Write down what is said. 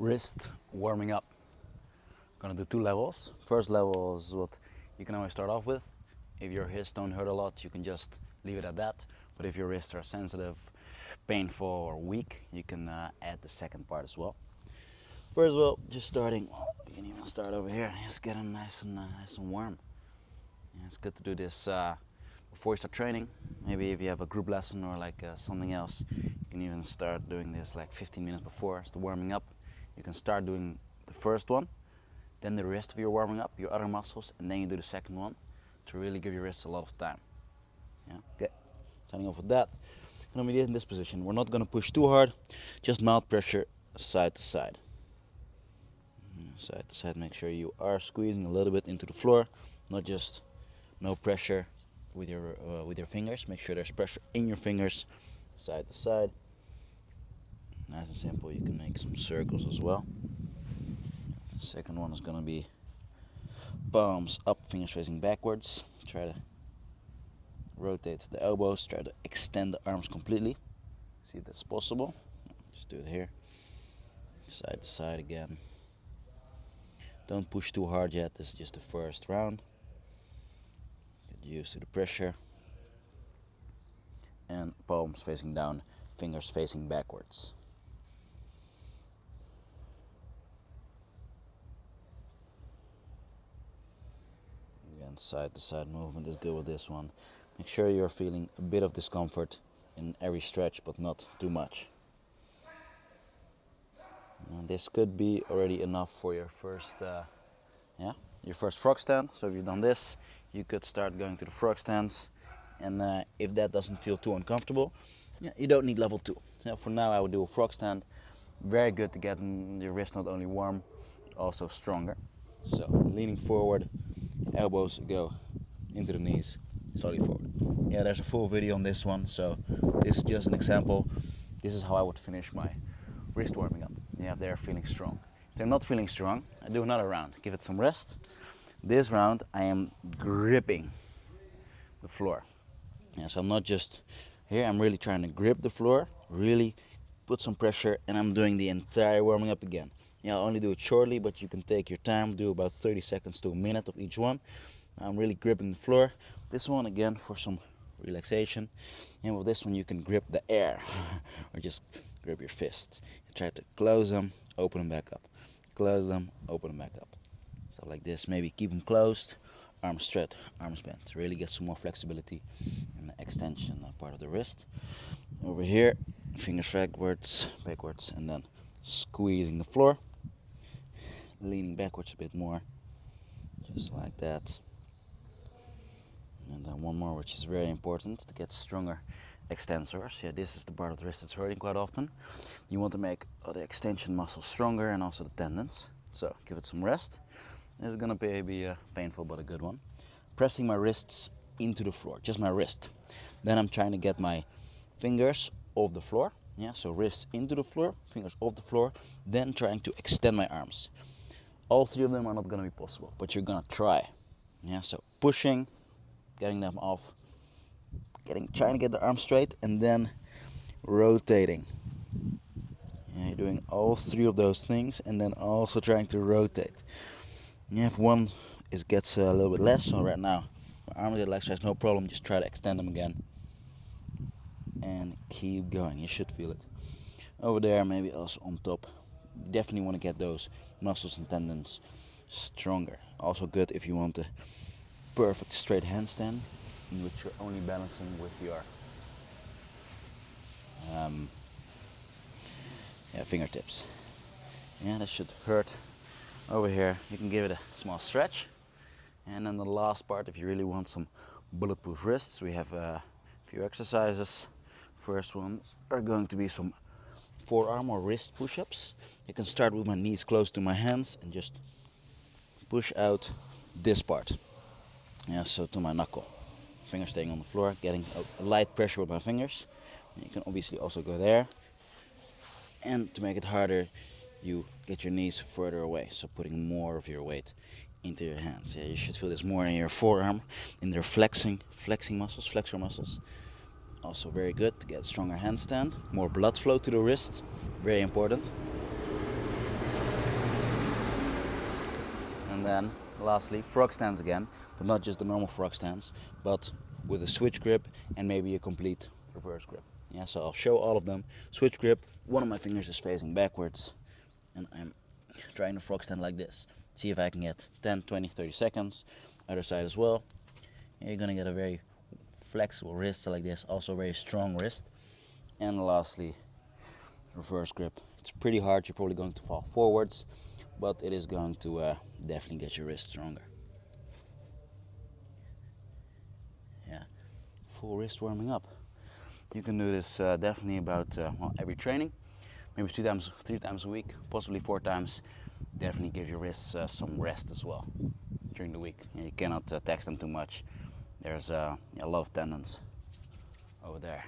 wrist warming up. Gonna do 2 levels. First level is what you can always start off with. If your wrists don't hurt a lot, you can just leave it at that. But if your wrists are sensitive, painful, or weak, you can add the second part as well. First of all, just starting, you can even start over here. Just get them nice and warm. Yeah, it's good to do this before you start training. Maybe if you have a group lesson or like something else, you can even start doing this like 15 minutes before. It's the warming up. You can start doing the first one, then the rest of your warming up, your other muscles, and then you do the second one to really give your wrists a lot of time. Yeah, okay. Starting off with that. Gonna be in this position. We're not gonna push too hard, just mild pressure side to side. Side to side, make sure you are squeezing a little bit into the floor, not just no pressure with your fingers. Make sure there's pressure in your fingers, side to side. Nice and simple. You can make some circles as well. The second one is gonna be palms up, fingers facing backwards. Try to rotate the elbows, try to extend the arms completely. See if that's possible. Just do it here. Side to side again. Don't push too hard yet, this is just the first round. Get used to the pressure. And palms facing down, fingers facing backwards. Again, side to side movement is good with this one. Make sure you're feeling a bit of discomfort in every stretch, but not too much. And this could be already enough for your first frog stand. So if you've done this, you could start going to the frog stands. And if that doesn't feel too uncomfortable, you don't need level 2. So for now, I would do a frog stand. Very good to get your wrist not only warm, also stronger. So leaning forward, elbows go into the knees, slowly forward. Yeah, there's a full video on this one. So this is just an example. This is how I would finish my wrist warming up. Yeah, they're feeling strong. If they're not feeling strong, I do another round. Give it some rest. This round, I am gripping the floor. Yeah, so I'm not just here, I'm really trying to grip the floor, really put some pressure, and I'm doing the entire warming up again. Yeah, I'll only do it shortly, but you can take your time, do about 30 seconds to a minute of each one. I'm really gripping the floor. This one again for some relaxation. And with this one, you can grip the air or just grip your fists. You try to close them, open them back up. Close them, open them back up. Stuff like this. Maybe keep them closed, arms straight, arms bent. Really get some more flexibility in the extension part of the wrist. Over here, fingers backwards, and then squeezing the floor. Leaning backwards a bit more, just like that. And then one more, which is very important to get stronger extensors. Yeah, this is the part of the wrist that's hurting quite often. You want to make the extension muscles stronger and also the tendons. So give it some rest. It's gonna be painful, but a good one. Pressing my wrists into the floor, just my wrist. Then I'm trying to get my fingers off the floor. Yeah, so wrists into the floor, fingers off the floor. Then trying to extend my arms. All 3 of them are not gonna be possible, but you're gonna try. Yeah, so pushing, getting them off, trying to get the arm straight, and then rotating. Yeah, you're doing all 3 of those things, and then also trying to rotate. Yeah, if one gets a little bit less, so right now my arms get less, so no problem. Just try to extend them again, and keep going. You should feel it over there, maybe also on top. You definitely want to get those muscles and tendons stronger. Also good if you want a perfect straight handstand, in which you're only balancing with your fingertips. Yeah, that should hurt. Over here, you can give it a small stretch. And then the last part, if you really want some bulletproof wrists, we have a few exercises. First ones are going to be some forearm or wrist push-ups. You can start with my knees close to my hands and just push out this part. Yeah, so to my knuckle. Fingers staying on the floor, getting a light pressure with my fingers. And you can obviously also go there. And to make it harder, you get your knees further away, so putting more of your weight into your hands. Yeah, you should feel this more in your forearm, in their flexor muscles. Also very good to get stronger handstand, more blood flow to the wrists, very important. And then lastly, frog stands again, but not just the normal frog stands, but with a switch grip and maybe a complete reverse grip. Yeah, so I'll show all of them. Switch grip, one of my fingers is facing backwards, and I'm trying to frog stand like this. See if I can get 10, 20, 30 seconds. Other side as well. And you're gonna get a very flexible wrist like this, also very strong wrist. And lastly, reverse grip. It's pretty hard, you're probably going to fall forwards, but it is going to definitely get your wrist stronger. Yeah, full wrist warming up. You can do this definitely about every training, maybe 3 times a week, possibly 4 times. Definitely give your wrists some rest as well during the week. You cannot tax them too much. There's a lot of tendons over there.